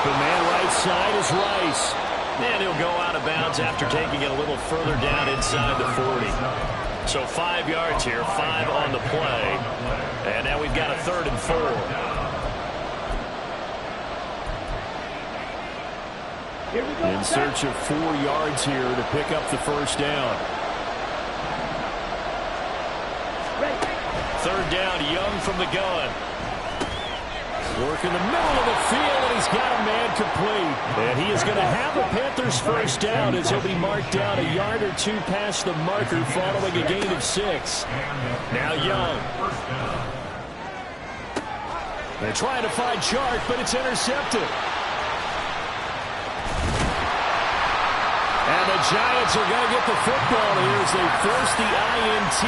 Open man right side is Rice. And he'll go out of bounds after taking it a little further down inside the 40. So 5 yards here, 5 on the play. And now we've got a 3rd and 4. In search of 4 yards here to pick up the first down. 3rd down, Young from the gun. Work in the middle of the field, and he's got a man complete. And he is going to have the Panthers first down as he'll be marked down a yard or 2 past the marker following a gain of 6. Now Young. They're trying to find Chark, but it's intercepted. And the Giants are going to get the football here as they force the INT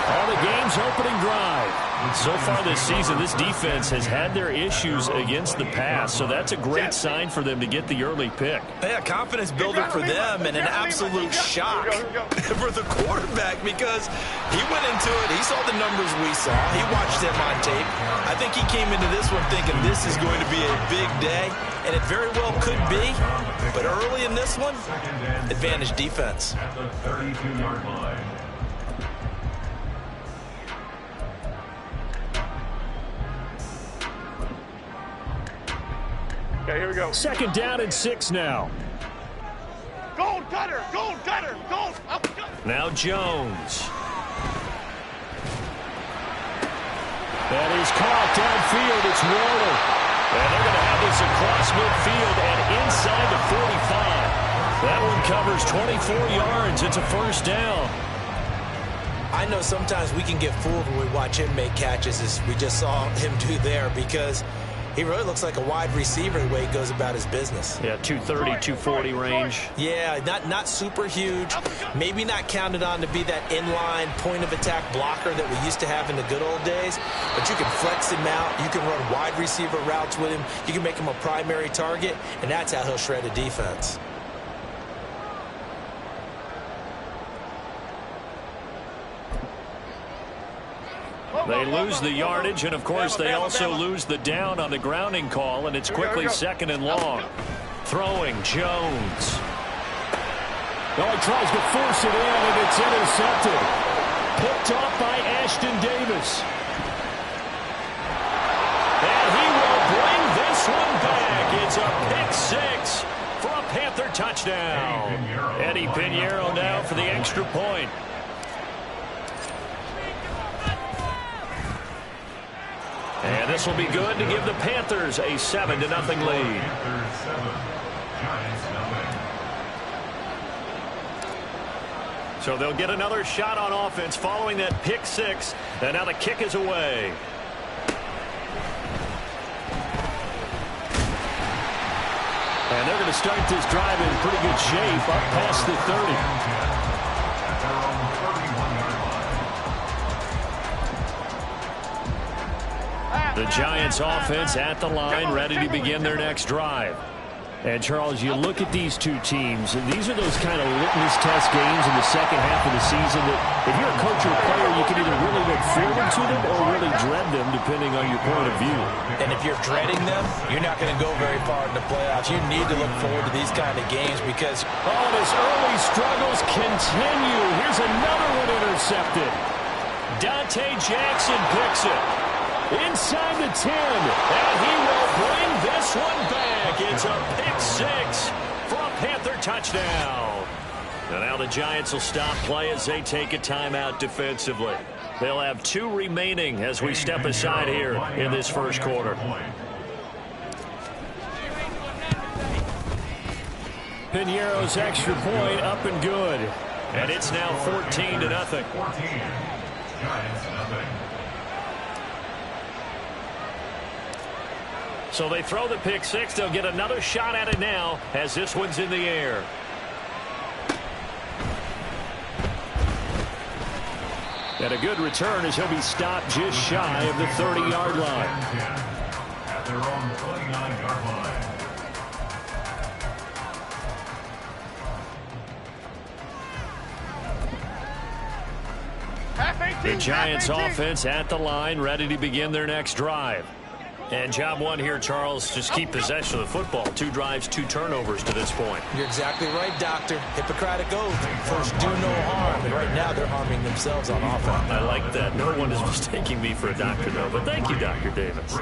on the game's opening drive. So far this season, this defense has had their issues against the pass, so that's a great sign for them to get the early pick. Yeah, confidence builder for them and an absolute shock for the quarterback because he went into it. He saw the numbers we saw. He watched them on tape. I think he came into this one thinking this is going to be a big day, and it very well could be. But early in this one, advantage defense. At the 32-yard line. Okay, here we go. 2nd down and 6 now. Go, Cutter! Go, Cutter! Go! Now Jones. That is caught downfield. It's Waller. And they're going to have this across midfield and inside the 45. That one covers 24 yards. It's a first down. I know sometimes we can get fooled when we watch him make catches, as we just saw him do there, because he really looks like a wide receiver the way he goes about his business. Yeah, 230, 240 range. Yeah, not super huge. Maybe not counted on to be that inline point-of-attack blocker that we used to have in the good old days. But you can flex him out. You can run wide receiver routes with him. You can make him a primary target, and that's how he'll shred a defense. They lose the yardage, and of course they also lose the down on the grounding call, and it's quickly 2nd and long. Throwing, Jones. Oh, he tries to force it in, and it's intercepted. Picked off by Ashton Davis. And he will bring this one back. It's a pick 6 for a Panther touchdown. Eddie Pinheiro now for the extra point. And this will be good to give the Panthers a 7-0 lead. So they'll get another shot on offense following that pick 6. And now the kick is away. And they're going to start this drive in pretty good shape up past the 30. The Giants offense at the line, ready to begin their next drive. And, Charles, you look at these two teams, and these are those kind of litmus test games in the second half of the season that if you're a coach or a player, you can either really look forward to them or really dread them, depending on your point of view. And if you're dreading them, you're not going to go very far in the playoffs. You need to look forward to these kind of games because... Oh, his early struggles continue. Here's another one intercepted. Dante Jackson picks it. Inside the 10, and he will bring this one back. It's a pick 6 for a Panther touchdown. And now the Giants will stop play as they take a timeout defensively. They'll have 2 remaining as we step aside here in this first quarter. Pinheiro's extra point up and good. And it's now 14-0. 14. Giants nothing. So they throw the pick 6. They'll get another shot at it now as this one's in the air. And a good return as he'll be stopped just shy of the 30-yard line. At their own 29-yard line. The Giants offense at the line, ready to begin their next drive. And job one here, Charles, just keep possession of the football. 2 drives, 2 turnovers to this point. You're exactly right, Doctor. Hippocratic oath. First, do no harm. And right now, they're harming themselves on offense. I like that. No one is mistaking me for a doctor, though. But thank you, Dr. Davis.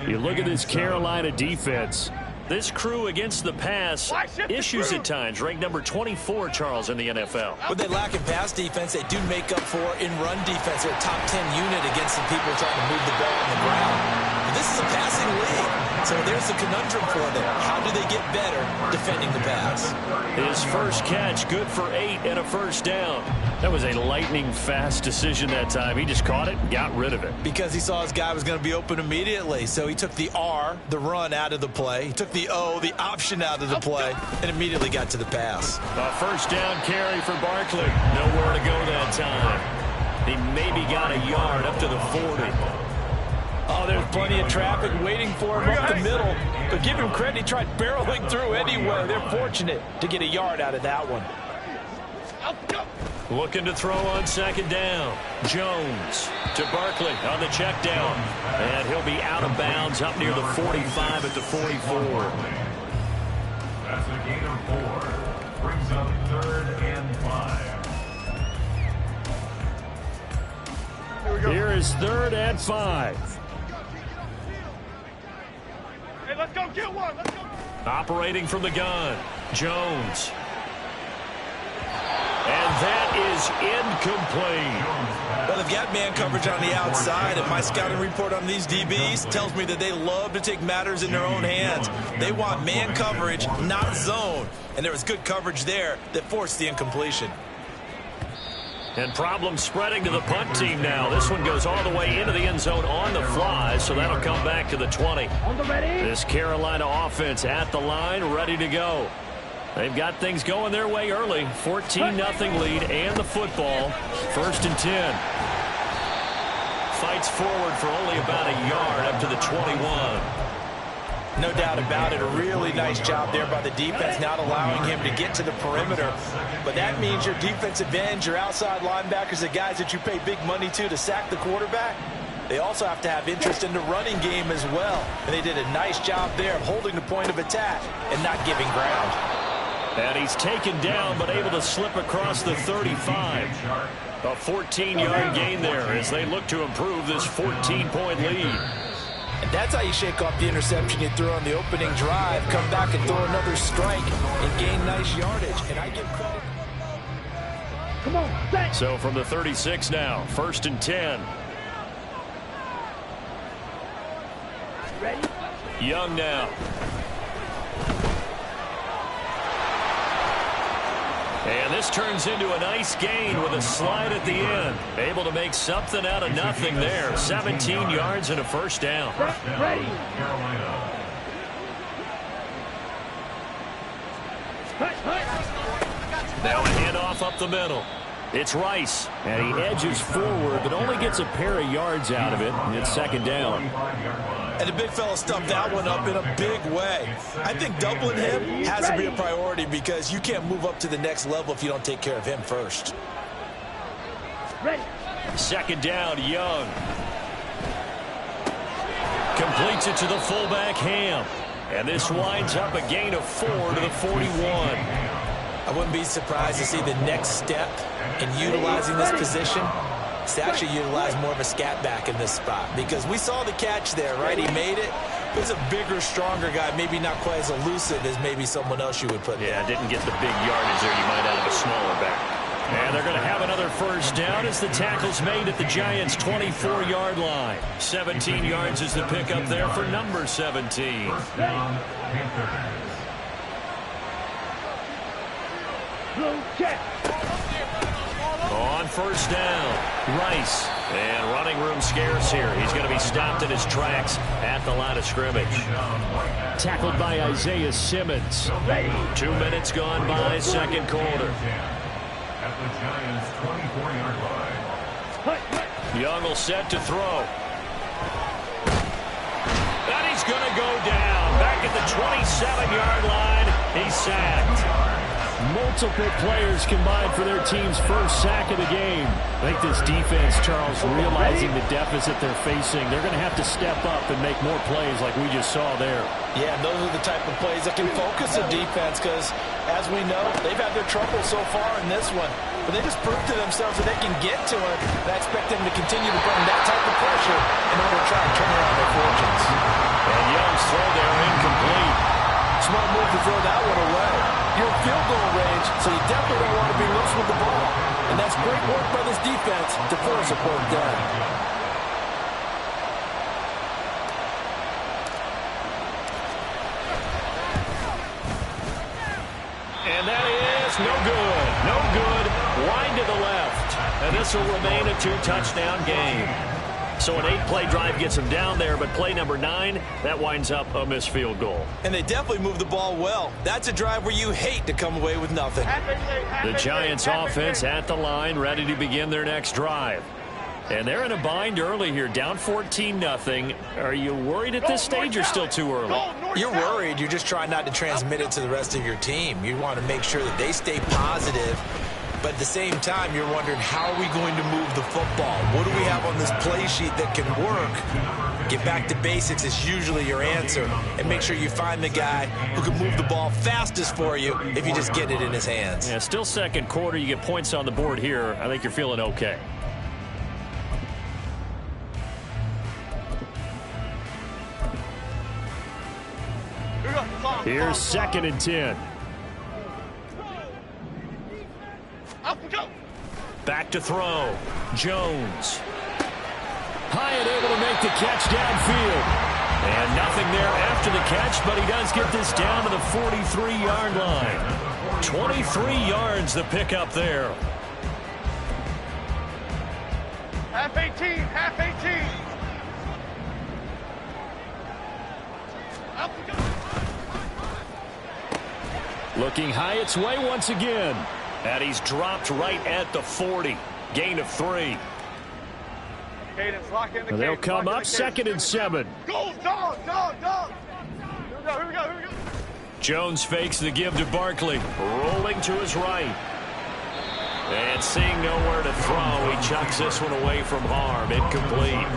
You look at this Carolina defense. This crew against the pass, issues at times. Ranked number 24, Charles, in the NFL. When they lack in pass defense, they do make up for in run defense. They're a top 10 unit against the people trying to move the ball on the ground. But this is a passing league, so there's a conundrum for them. How do they get better defending the pass? His first catch, good for 8 and a first down. That was a lightning-fast decision that time. He just caught it and got rid of it. Because he saw his guy was going to be open immediately. So he took the R, the run, out of the play. He took the O, the option, out of the play, and immediately got to the pass. A first down carry for Barkley. Nowhere to go that time. He maybe got a yard up to the 40. Oh, there's plenty of traffic waiting for him up the middle. But give him credit, he tried barreling through anyway. They're fortunate to get a yard out of that one. Looking to throw on second down. Jones to Barkley on the check down. And he'll be out of bounds up near the 45 at the 44. That's a gain of 4. Brings up 3rd and 5. Here is 3rd and 5. Hey, let's go get one. Let's go. Operating from the gun. Jones. And that is incomplete. Well, they've got man coverage on the outside, and my scouting report on these DBs tells me that they love to take matters in their own hands. They want man coverage, not zone. And there was good coverage there that forced the incompletion. And problems spreading to the punt team now. This one goes all the way into the end zone on the fly, so that'll come back to the 20. This Carolina offense at the line, ready to go. They've got things going their way early. 14-0 lead and the football. 1st and 10. Fights forward for only about a yard up to the 21. No doubt about it. A really nice job there by the defense, not allowing him to get to the perimeter. But that means your defensive ends, your outside linebackers, the guys that you pay big money to sack the quarterback, they also have to have interest in the running game as well. And they did a nice job there of holding the point of attack and not giving ground. And he's taken down but able to slip across the 35. A 14-yard gain there as they look to improve this 14-point lead. And that's how you shake off the interception you threw on the opening drive, come back and throw another strike and gain nice yardage. And I give credit. Come on, thanks. So from the 36 now, 1st and 10. Ready? Young now. And this turns into a nice gain with a slide at the end. Able to make something out of nothing there. 17 yards and a first down. Ready. Now a handoff up the middle. It's Rice, and he edges forward, but only gets a pair of yards out of it. And it's 2nd down. And the big fella stuffed that one up in a big way. I think doubling him has to be a priority because you can't move up to the next level if you don't take care of him first. Ready. 2nd down, Young. Completes it to the fullback, Ham. And this winds up a gain of 4 to the 41. I wouldn't be surprised to see the next step in utilizing this position. It's to actually utilize more of a scat back in this spot because we saw the catch there, right? He made it. He's a bigger, stronger guy, maybe not quite as elusive as maybe someone else you would put there. Yeah, didn't get the big yardage there you might out of a smaller back. And they're going to have another first down as the tackle's made at the Giants' 24-yard line. 17 yards is the pickup there for number 17. On first down, Rice. And running room scarce here. He's going to be stopped in his tracks at the line of scrimmage. Tackled by Isaiah Simmons. 2 minutes gone by, 2nd quarter. At the Giants' 24-yard line. Young will set to throw. And he's going to go down. Back at the 27-yard line. He's sacked. Multiple players combined for their team's first sack of the game. I think this defense, Charles, realizing the deficit they're facing, they're going to have to step up and make more plays like we just saw there. Yeah, and those are the type of plays that can focus a defense because, as we know, they've had their trouble so far in this one. But they just proved to themselves that they can get to it. And I expect them to continue to bring that type of pressure in order to try and turn around their fortunes. And Young's throw there incomplete. Smart move to throw that one away. You're in field goal range, so you definitely don't want to be loose with the ball. And that's great work by this defense to force a fourth down. And that is no good. No good. Wide to the left. And this will remain a 2-touchdown game. So an 8-play drive gets him down there, but play number 9, that winds up a missed field goal. And they definitely move the ball well. That's a drive where you hate to come away with nothing. The Giants offense at the line, ready to begin their next drive. And they're in a bind early here, down 14-0. Are you worried at this stage or still too early? You're worried. You're just trying not to transmit it to the rest of your team. You want to make sure that they stay positive. But at the same time, you're wondering, how are we going to move the football? What do we have on this play sheet that can work? Get back to basics is usually your answer. And make sure you find the guy who can move the ball fastest for you if you just get it in his hands. Yeah, still second quarter. You get points on the board here. I think you're feeling okay. Here's 2nd and 10. Back to throw. Jones. Hyatt able to make the catch downfield. And nothing there after the catch, but he does get this down to the 43-yard line. 23 yards the pickup there. Half 18, half 18. Looking Hyatt's way once again. And he's dropped right at the 40. Gain of 3. Cadence, lock in the They'll come up 2nd and 7. Go, dog, dog, dog. Here we go. Jones fakes the give to Barkley. Rolling to his right. And seeing nowhere to throw, he chucks this one away from harm. Incomplete.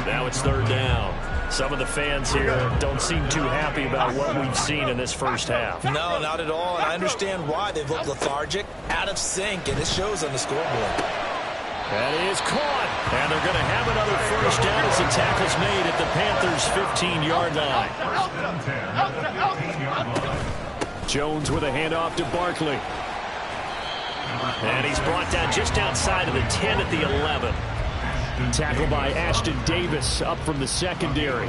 Now it's 3rd down. Some of the fans here don't seem too happy about what we've seen in this first half. No, not at all. And I understand why. They've looked lethargic, out of sync, and it shows on the scoreboard. That is caught. And they're going to have another first down as the tackle's made at the Panthers' 15-yard line. Jones with a handoff to Barkley. And he's brought down just outside of the 10 at the 11. Tackled by Ashton Davis up from the secondary.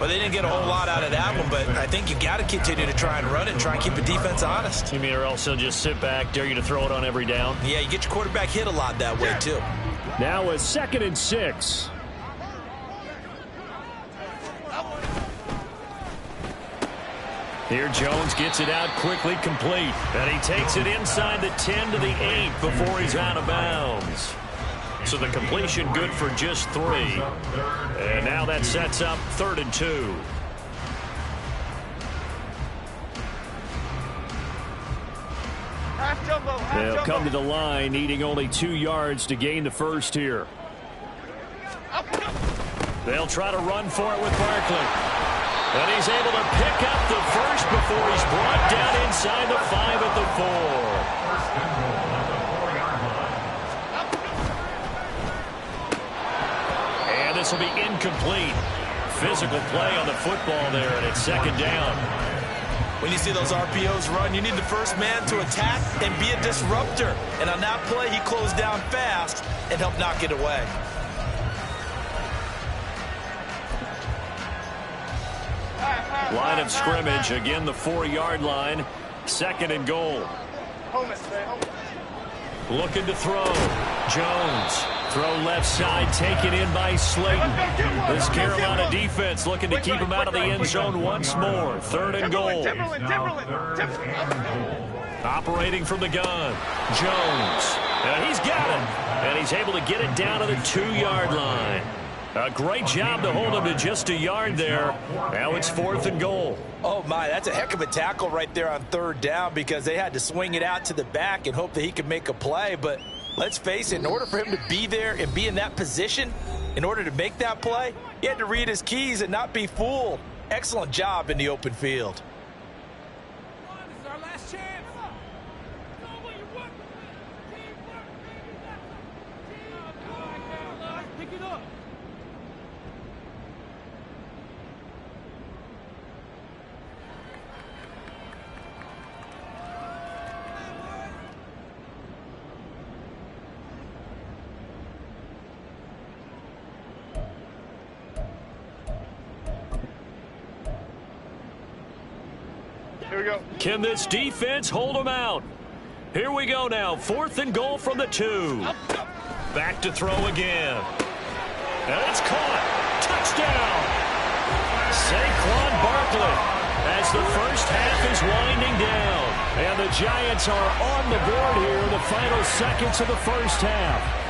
Well, they didn't get a whole lot out of that one, but I think you got to continue to try and run it, try and keep the defense honest. You mean or else they'll just sit back, dare you to throw it on every down? Yeah, you get your quarterback hit a lot that way, too. Now a 2nd and 6. Here Jones gets it out quickly, complete. And he takes it inside the 10 to the 8 before he's out of bounds. So the completion good for just 3. And now that sets up 3rd and 2. They'll come to the line, needing only 2 yards to gain the first here. They'll try to run for it with Barkley. And he's able to pick up the first before he's brought down inside the 5 at the 4. This will be incomplete. Physical play on the football there, and it's 2nd down. When you see those RPOs run, you need the first man to attack and be a disruptor. And on that play, he closed down fast and helped knock it away. Line of scrimmage, again the 4-yard line. 2nd and goal. Looking to throw. Jones. Throw left side, taken in by Slayton. This Carolina defense looking to keep him out of the end zone once more. 3rd and goal. Operating from the gun. Jones. And he's got it. And he's able to get it down to the 2-yard line. A great job to hold him to just a yard there. Now it's 4th and goal. Oh, my, that's a heck of a tackle right there on 3rd down because they had to swing it out to the back and hope that he could make a play. But let's face it, in order for him to be there and be in that position, in order to make that play, he had to read his keys and not be fooled. Excellent job in the open field. This is our last chance. Pick it up. Here we go. Can this defense hold them out? Here we go now. 4th and goal from the 2. Back to throw again. And it's caught. Touchdown. Saquon Barkley as the first half is winding down. And the Giants are on the board here in the final seconds of the first half.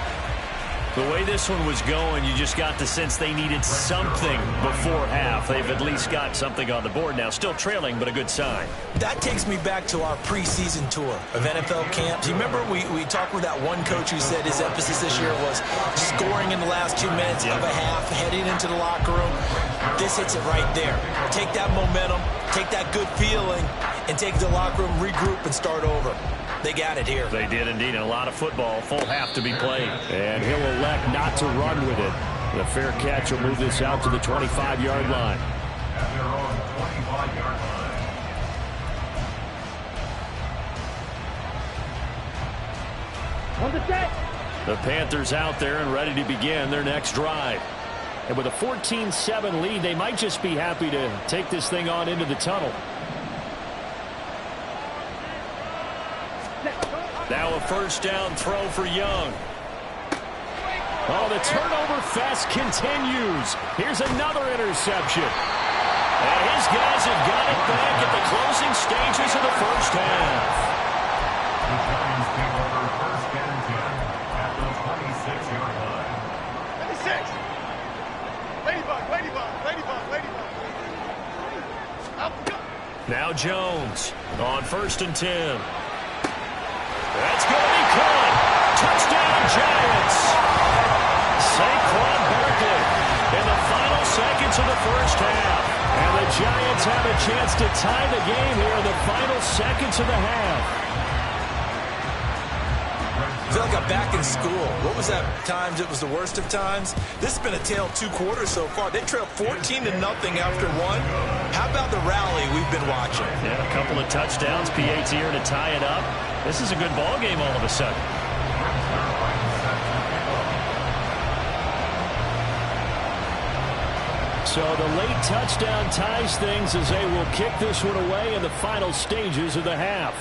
The way this one was going, you just got the sense they needed something before half. They've at least got something on the board now. Still trailing, but a good sign. That takes me back to our preseason tour of NFL camps. You remember we talked with that one coach who said his emphasis this year was scoring in the last 2 minutes of a half, heading into the locker room. This hits it right there. Take that momentum, take that good feeling, and take the locker room, regroup, and start over. They got it here. They did indeed. And a lot of football. Full half to be played. And he'll elect not to run with it. The fair catch will move this out to the 25-yard line. At their own 25-yard line. On the set. The Panthers out there and ready to begin their next drive. And with a 14-7 lead, they might just be happy to take this thing on into the tunnel. Now a first down throw for Young. Oh, the turnover fest continues. Here's another interception. And his guys have got it back at the closing stages of the first half. The Giants pick over 1st and 10 at the 26-yard line. 26. Ladybug, ladybug, ladybug, ladybug. Up, go. Now Jones on 1st and 10. That's going to be caught. Touchdown, Giants. Saquon Barkley in the final seconds of the first half. And the Giants have a chance to tie the game here in the final seconds of the half. I feel like I'm back in school. What was that times? It was the worst of times. This has been a tale of 2 quarters so far. They trailed 14-0 after 1. How about the rally we've been watching? Yeah, a couple of touchdowns. PAT here to tie it up. This is a good ball game all of a sudden. So the late touchdown ties things as they will kick this one away in the final stages of the half.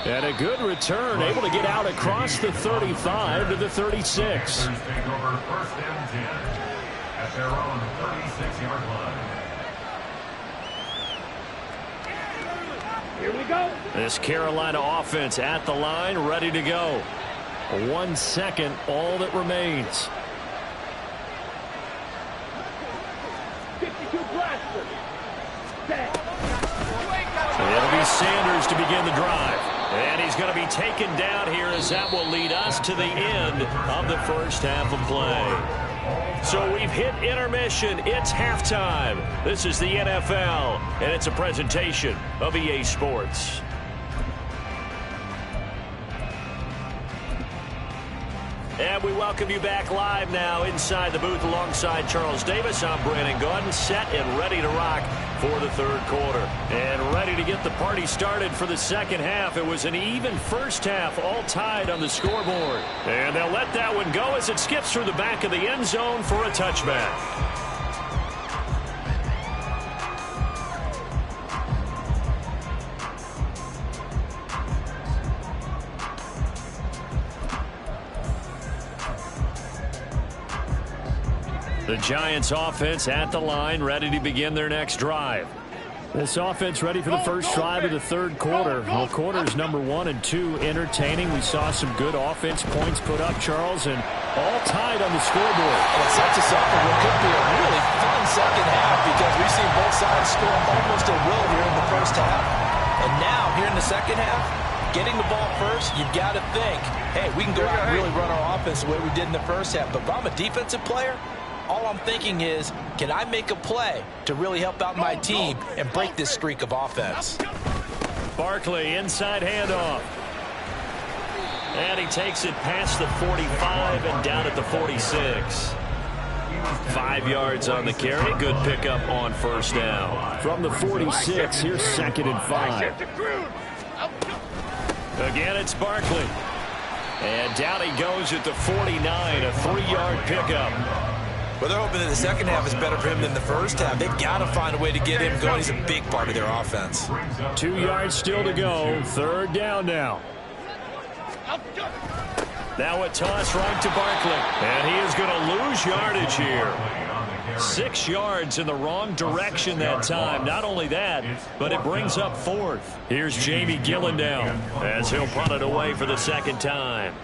And a good return, able to get out across the 35 to the 36. Panthers take over 1st and 10 at their own 36-yard line. Here we go. This Carolina offense at the line, ready to go. 1 second, all that remains. 52 blaster. Set. It'll be Sanders to begin the drive. And he's going to be taken down here as that will lead us to the end of the first half of play. So we've hit intermission. It's halftime. This is the NFL, and it's a presentation of EA Sports. And we welcome you back live now inside the booth alongside Charles Davis. I'm Brandon Gaudin, set and ready to rock for the third quarter. And ready to get the party started for the second half. It was an even first half, all tied on the scoreboard. And they'll let that one go as it skips through the back of the end zone for a touchback. The Giants offense at the line, ready to begin their next drive. This offense ready for the first drive of the third quarter. Well, quarters number 1 and 2 entertaining. We saw some good offense points put up, Charles, and all tied on the scoreboard. And it sets us up for what could be a really fun second half because we've seen both sides score almost at will here in the first half. And now, here in the second half, getting the ball first, you've got to think, hey, we can go out and really run our offense the way we did in the first half. But if I'm a defensive player, all I'm thinking is, can I make a play to really help out my team and break this streak of offense? Barkley, inside handoff. And he takes it past the 45 and down at the 46. 5 yards on the carry. Good pickup on first down. From the 46, here's 2nd and 5. Again, it's Barkley. And down he goes at the 49, a 3-yard pickup. Well, they're hoping that the second half is better for him than the first half. They've got to find a way to get him going. He's a big part of their offense. 2 yards still to go. 3rd down now. Now a toss right to Barkley. And he is going to lose yardage here. 6 yards in the wrong direction that time. Not only that, but it brings up 4th. Here's Jamie Gillen down as he'll punt it away for the 2nd time.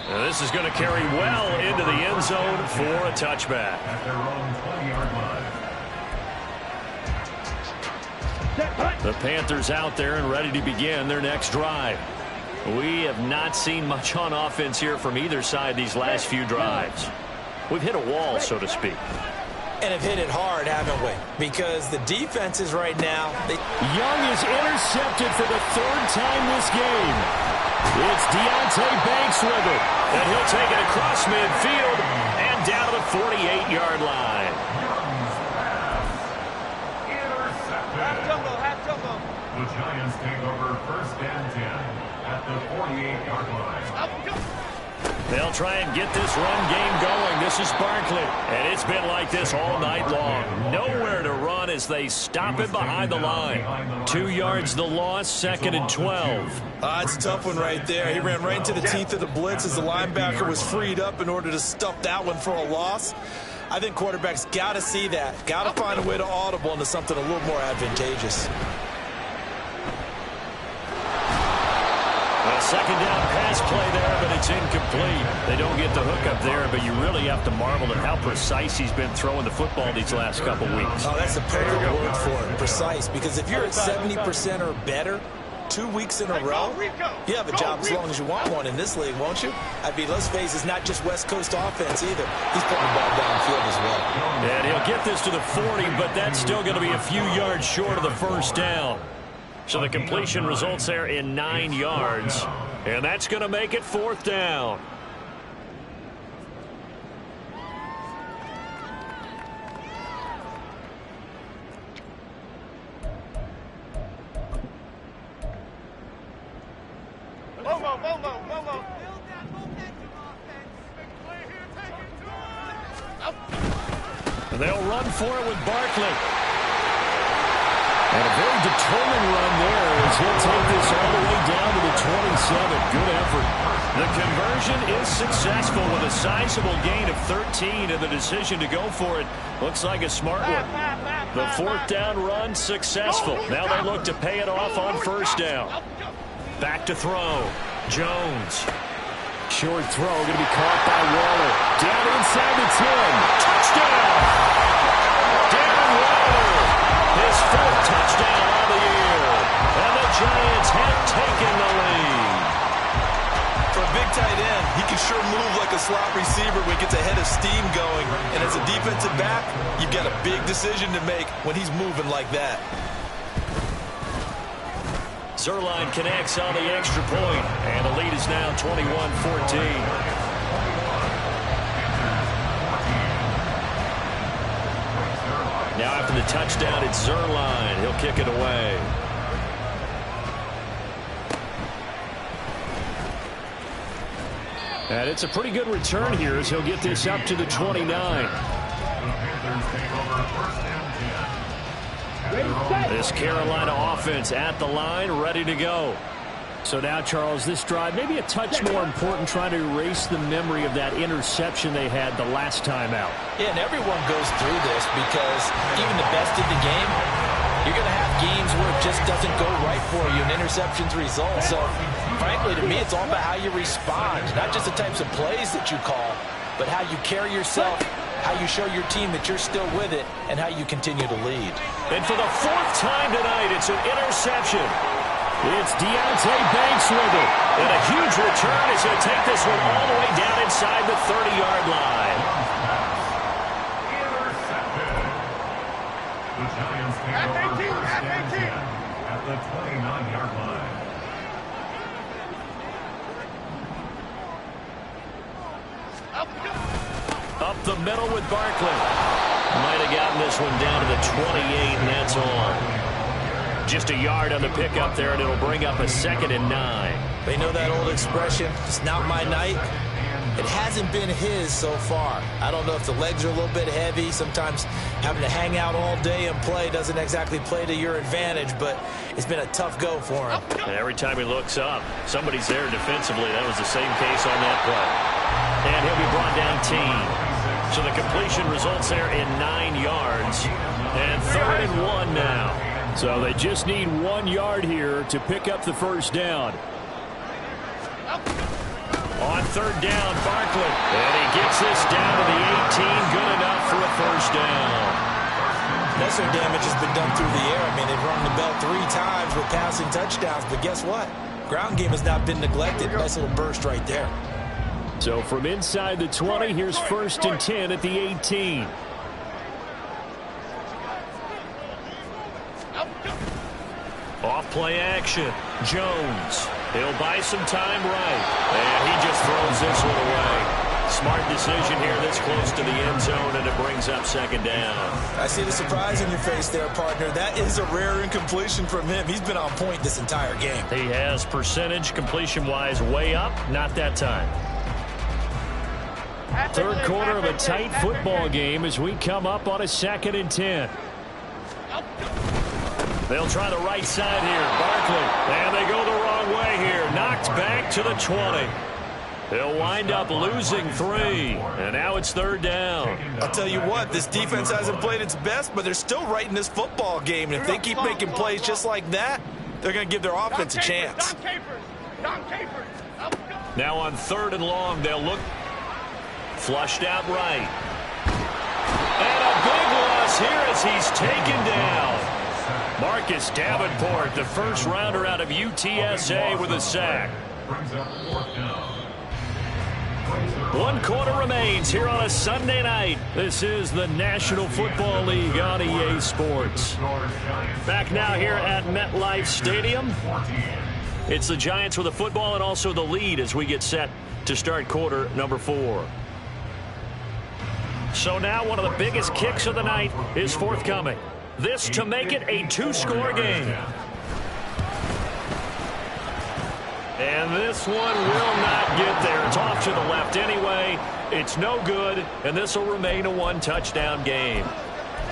And this is going to carry well into the end zone for a touchback. At their own 20-yard line. The Panthers out there and ready to begin their next drive. We have not seen much on offense here from either side these last few drives. We've hit a wall, so to speak. And have hit it hard, haven't we? Because the defenses right now... Young is intercepted for the 3rd time this game. It's Deontay Banks with it. And he'll take it across midfield and down to the 48-yard line. Half jumbo. The Giants take over 1st and 10 at the 48-yard line. They'll try and get this run game going. This is Barkley. And it's been like this all night long. Nowhere to run as they stop it behind the line. 2 yards the loss, 2nd and 12. It's a tough one right there. He ran right into the teeth of the blitz as the linebacker was freed up in order to stuff that one for a loss. I think quarterbacks got to see that. Got to find a way to audible into something a little more advantageous. A 2nd down pass play there, but it's incomplete. They don't get the hook up there, but you really have to marvel at how precise he's been throwing the football these last couple weeks. Oh, that's a perfect word for it, precise. Because if you're at 70% or better 2 weeks in a row, you have a job as long as you want one in this league, won't you? I mean, let's face it, it's not just West Coast offense either. He's putting the ball downfield as well. And he'll get this to the 40, but that's still going to be a few yards short of the 1st down. So the completion results there in 9 yards. And that's going to make it 4th down. Momo. And they'll run for it with Barkley. And a very determined run there as he'll take this all the way down to the 27. Good effort. The conversion is successful with a sizable gain of 13, and the decision to go for it looks like a smart one. The 4th down run successful. Now they look to pay it off on 1st down. Back to throw. Jones. Short throw going to be caught by Waller. Down inside the 10. Touchdown! Darren Waller. His 4th touchdown of the year. And the Giants have taken the lead. For a big tight end, he can sure move like a slot receiver when he gets a head of steam going. And as a defensive back, you've got a big decision to make when he's moving like that. Zerline connects on the extra point, and the lead is now 21-14. Now after the touchdown, it's Zerline. He'll kick it away. And it's a pretty good return here as he'll get this up to the 29. This Carolina offense at the line, ready to go. So now, Charles, this drive maybe a touch more important, trying to erase the memory of that interception they had the last time out. Yeah, and everyone goes through this because even the best in the game, you're going to have games where it just doesn't go right for you and interceptions result. So, frankly, to me, it's all about how you respond, not just the types of plays that you call, but how you carry yourself, how you show your team that you're still with it, and how you continue to lead. And for the 4th time tonight, it's an interception. It's Deontay Banks with it. And a huge return is going to take this one all the way down inside the 30-yard line. Intercepted. The Giants take over first and 10 at the 29-yard line. Up the middle with Barkley. Might have gotten this one down to the 28, and that's on. Just a yard on the pickup there, and it'll bring up a 2nd and 9. They know that old expression, it's not my night. It hasn't been his so far. I don't know if the legs are a little bit heavy. Sometimes having to hang out all day and play doesn't exactly play to your advantage, but it's been a tough go for him. And every time he looks up, somebody's there defensively. That was the same case on that play. And he'll be brought down 10. So the completion results there in 9 yards. And 3rd and 1 now. So they just need 1 yard here to pick up the first down. On 3rd down, Barkley. And he gets this down to the 18. Good enough for a first down. Lesser damage has been done through the air. I mean, they've rung the bell 3 times with passing touchdowns. But guess what? Ground game has not been neglected. Nice little burst right there. So from inside the 20, here's 1st and 10 at the 18. Off play action. Jones. He'll buy some time right. And he just throws this one away. Smart decision here this close to the end zone, and it brings up 2nd down. I see the surprise in your face there, partner. That is a rare incompletion from him. He's been on point this entire game. He has percentage completion-wise way up. Not that time. 3rd quarter of a tight football game as we come up on a 2nd and 10. They'll try the right side here. Barkley. And they go the wrong way here. Knocked back to the 20. They'll wind up losing 3. And now it's 3rd down. I'll tell you what, this defense hasn't played its best, but they're still right in this football game. And if they keep making plays just like that, they're going to give their offense a chance. Now on 3rd and long, they'll look. Flushed out right. And a big loss here as he's taken down. Marcus Davenport, the first rounder out of UTSA, with a sack. 1 quarter remains here on a Sunday night. This is the National Football League on EA Sports. Back now here at MetLife Stadium. It's the Giants with the football and also the lead as we get set to start quarter number 4. So now one of the biggest kicks of the night is forthcoming. This to make it a 2-score game. And this one will not get there. It's off to the left anyway. It's no good, and this will remain a 1-touchdown game.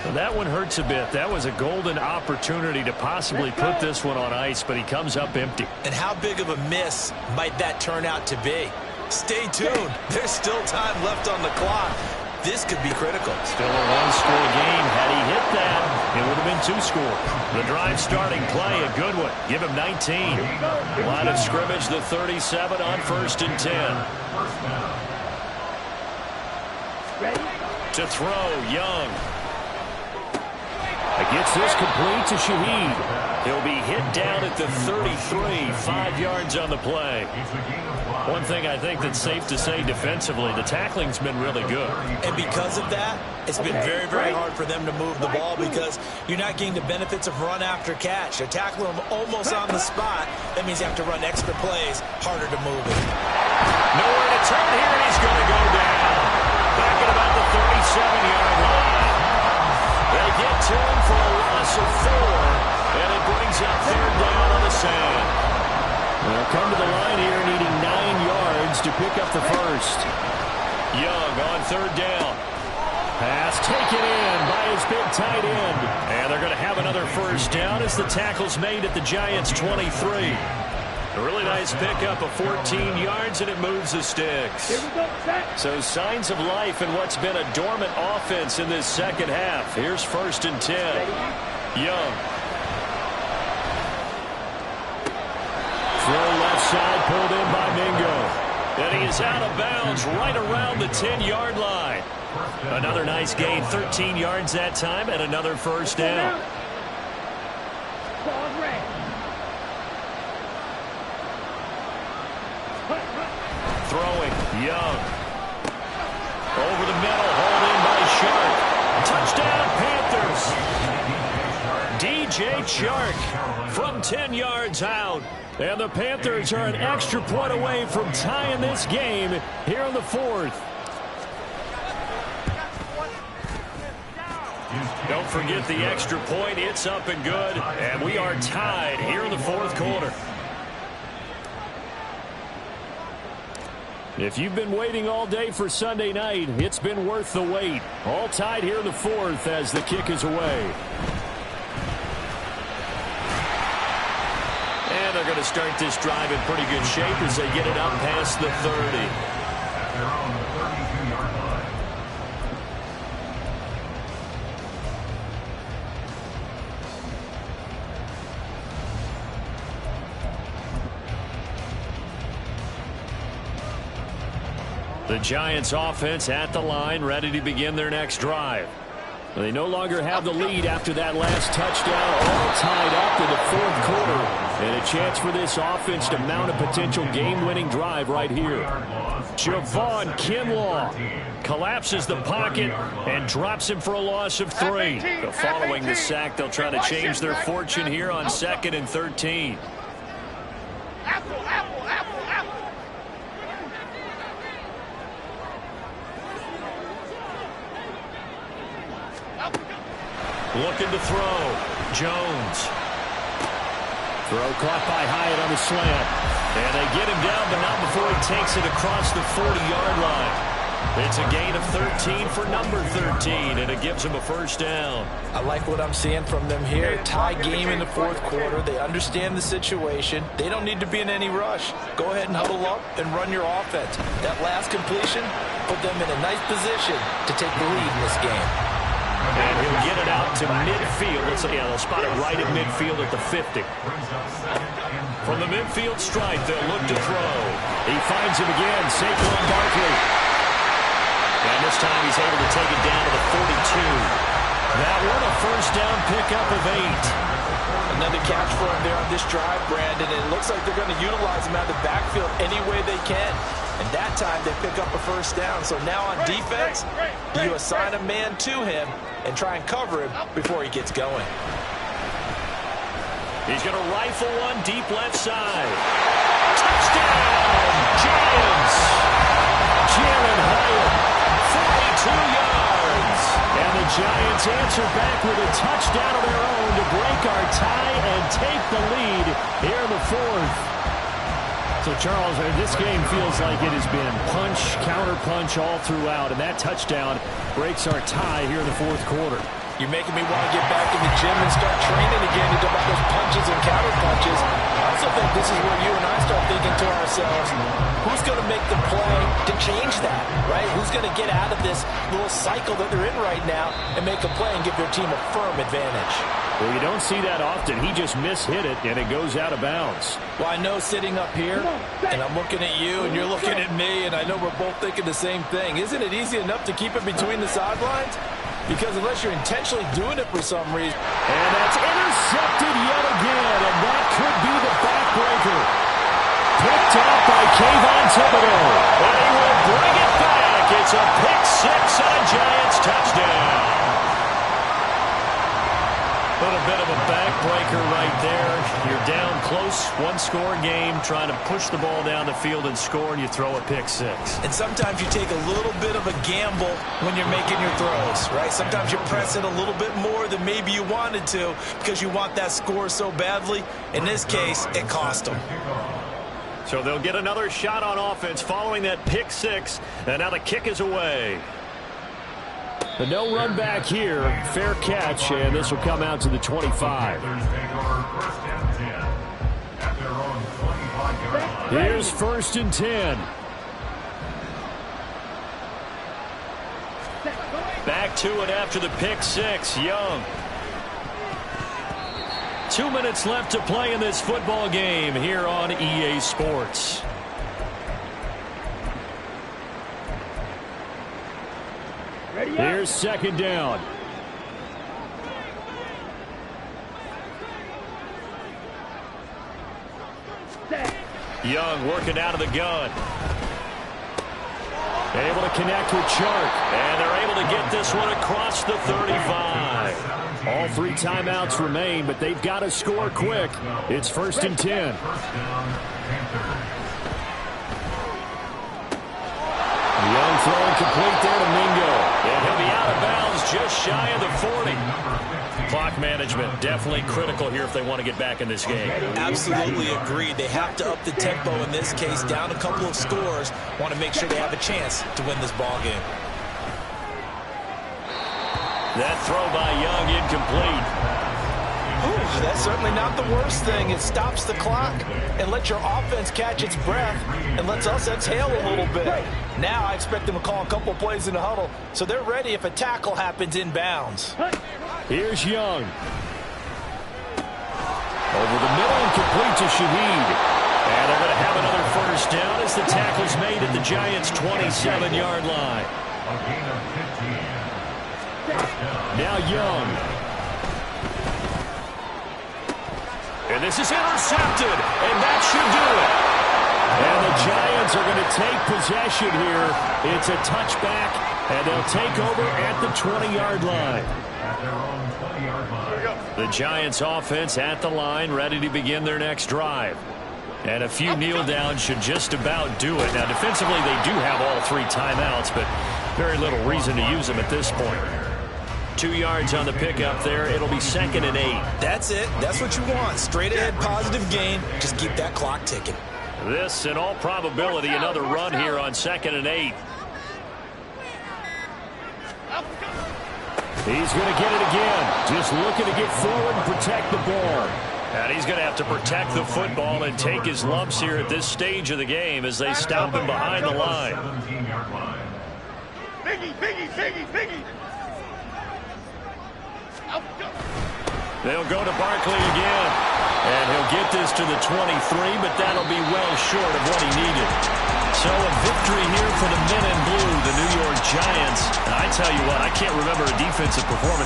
Well, that one hurts a bit. That was a golden opportunity to possibly put this one on ice, but he comes up empty. And how big of a miss might that turn out to be? Stay tuned. There's still time left on the clock. This could be critical. Still a 1-score game. Had he hit that, it would have been 2-score. The drive starting play, a good one. Give him 19. Line of scrimmage, the 37 on 1st and 10. To throw, Young. Gets this complete to Shaheed. He'll be hit down at the 33, 5 yards on the play. One thing I think that's safe to say defensively, the tackling's been really good. And because of that, it's been very, very hard for them to move the ball because you're not getting the benefits of run after catch. They're tackling them almost on the spot. That means you have to run extra plays, harder to move it. Nowhere to turn here, and he's going to go down. Back at about the 37-yard line. They get to him for a loss of 4, and it brings up 3rd down on the sand. They'll come to the line here needing 9 yards to pick up the first. Young on 3rd down. Pass taken in by his big tight end. And they're going to have another first down as the tackle's made at the Giants' 23. A really nice pickup of 14 yards, and it moves the sticks. Here we go, set. So signs of life in what's been a dormant offense in this second half. Here's 1st and 10. Young. Throw left side, pulled in by Mingo. And he is out of bounds right around the 10-yard line. Another nice gain, 13 yards that time, and another first down. Ball red. Throwing, Young. Over the middle, hauled in by Shark. Touchdown, Panthers. DJ Shark from 10 yards out. And the Panthers are an extra point away from tying this game here in the 4th. Don't forget the extra point. It's up and good. And we are tied here in the 4th quarter. If you've been waiting all day for Sunday night, it's been worth the wait. All tied here in the 4th as the kick is away. And they're going to start this drive in pretty good shape as they get it up past the 30. At their own 32-yard line. The Giants offense at the line, ready to begin their next drive. They no longer have the lead after that last touchdown, all tied up in the 4th quarter. And a chance for this offense to mount a potential game-winning drive right here. Javon Kinlaw collapses the pocket and drops him for a loss of 3. But following the sack, they'll try to change their fortune here on 2nd and 13. Apple, apple, apple, apple. Looking to throw. Jones. Throw caught by Hyatt on the slant. And they get him down, but not before he takes it across the 40-yard line. It's a gain of 13 for number 13, and it gives him a first down. I like what I'm seeing from them here. Tie game in the 4th quarter. They understand the situation. They don't need to be in any rush. Go ahead and huddle up and run your offense. That last completion put them in a nice position to take the lead in this game. And he'll get it out to midfield. They'll spot it right at midfield at the 50. From the midfield stripe, they'll look to throw. He finds him again, Saquon Barkley. And this time he's able to take it down to the 42. That one a first down pickup of 8. Another catch for him there on this drive, Brandon. And it looks like they're going to utilize him out of the backfield any way they can. And that time they pick up a first down. So now on defense, you assign a man to him and try and cover him before he gets going. He's going to rifle one deep left side. Touchdown, Giants! Jalen Hyatt, 42 yards. And the Giants answer back with a touchdown of their own to break our tie and take the lead here in the 4th. So, Charles, this game feels like it has been punch, counter-punch all throughout, and that touchdown breaks our tie here in the 4th quarter. You're making me want to get back in the gym and start training again to do all those punches and counter-punches. I also think this is where you and I start thinking to ourselves, who's going to make the play to change that, right? Who's going to get out of this little cycle that they're in right now and make a play and give their team a firm advantage? Well, you don't see that often. He just mishit it, and it goes out of bounds. Well, I know sitting up here, and I'm looking at you, and you're looking at me, and I know we're both thinking the same thing. Isn't it easy enough to keep it between the sidelines? Because unless you're intentionally doing it for some reason. And that's intercepted yet again, and that could be the backbreaker. Picked up by Kayvon Thibodeau. And he will bring it back. It's a pick 6 and a Giants touchdown. A little bit of a backbreaker right there. You're down close, one-score game, trying to push the ball down the field and score, and you throw a pick 6. And sometimes you take a little bit of a gamble when you're making your throws, right? Sometimes you press it a little bit more than maybe you wanted to because you want that score so badly. In this case, it cost them. So they'll get another shot on offense following that pick 6, and now the kick is away. But no run back here. Fair catch, and this will come out to the 25. Panthers take over 1st and 10 at their own 25-yard Here's 1st and 10. Back to it after the pick six. Young. 2 minutes left to play in this football game here on EA Sports. Here's 2nd down. Young working out of the gun. Able to connect with Chark. And they're able to get this one across the 35. All 3 timeouts remain, but they've got to score quick. It's 1st and 10. Young throwing complete there to Mingo. And he'll be out of bounds just shy of the 40. Clock management definitely critical here if they want to get back in this game. Absolutely agreed. They have to up the tempo in this case, down a couple of scores. Want to make sure they have a chance to win this ball game. That throw by Young incomplete. Ooh, that's certainly not the worst thing. It stops the clock and lets your offense catch its breath and lets us exhale a little bit. Now I expect them to call a couple plays in the huddle so they're ready if a tackle happens inbounds. Here's Young. Over the middle and complete to Shaheed. And they're going to have another 1st down as the tackle's made at the Giants' 27-yard line. A gain of 15. Now Young. And this is intercepted, and that should do it. And the Giants are going to take possession here. It's a touchback, and they'll take over at the 20-yard line. At their own 20-yard line. The Giants offense at the line, ready to begin their next drive. And a few kneel downs should just about do it. Now, defensively, they do have all 3 timeouts, but very little reason to use them at this point. 2 yards on the pickup there. It'll be 2nd and 8. That's it. That's what you want. Straight ahead positive gain. Just keep that clock ticking. This, in all probability, another run here on 2nd and 8. He's going to get it again. Just looking to get forward and protect the ball. And he's going to have to protect the football and take his lumps here at this stage of the game as they stop him behind the line. 17-yard line. Biggie. They'll go to Barkley again. And he'll get this to the 23, but that'll be well short of what he needed. So a victory here for the men in blue, the New York Giants. And I tell you what, I can't remember a defensive performance